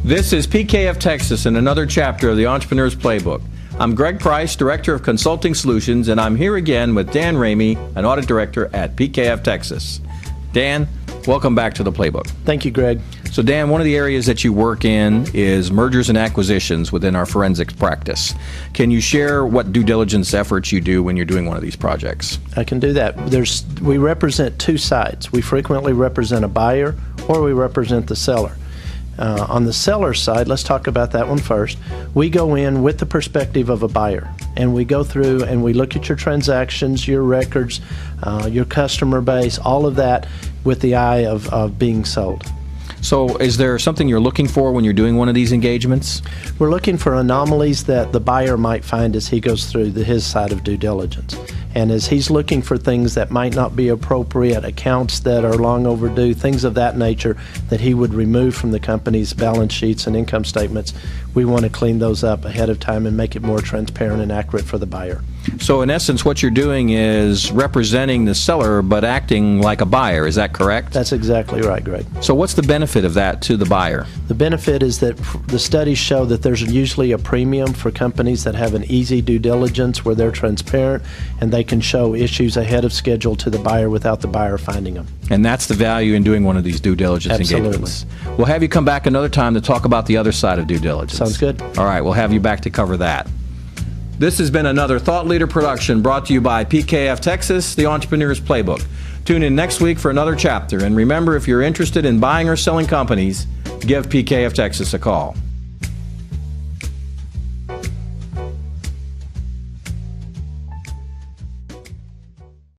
This is PKF Texas and another chapter of the Entrepreneur's Playbook. I'm Greg Price, Director of Consulting Solutions, and I'm here again with Dan Ramey, an Audit Director at PKF Texas. Dan, welcome back to the Playbook. Thank you, Greg. So Dan, one of the areas that you work in is mergers and acquisitions within our forensics practice. Can you share what due diligence efforts you do when you're doing one of these projects? I can do that. We represent two sides. We frequently represent a buyer or we represent the seller. On the seller side, let's talk about that one first. We go in with the perspective of a buyer, and we go through and we look at your transactions, your records, your customer base, all of that with the eye of being sold. So is there something you're looking for when you're doing one of these engagements? We're looking for anomalies that the buyer might find as he goes through his side of due diligence. And as he's looking for things that might not be appropriate, accounts that are long overdue, things of that nature that he would remove from the company's balance sheets and income statements, we want to clean those up ahead of time and make it more transparent and accurate for the buyer. So in essence, what you're doing is representing the seller but acting like a buyer. Is that correct? That's exactly right, Greg. So what's the benefit of that to the buyer? The benefit is that the studies show that there's usually a premium for companies that have an easy due diligence where they're transparent and they can show issues ahead of schedule to the buyer without the buyer finding them. And that's the value in doing one of these due diligence engagements. We'll have you come back another time to talk about the other side of due diligence. Sounds good. All right, we'll have you back to cover that. This has been another Thought Leader production brought to you by PKF Texas, the Entrepreneur's Playbook. Tune in next week for another chapter. And remember, if you're interested in buying or selling companies, give PKF Texas a call.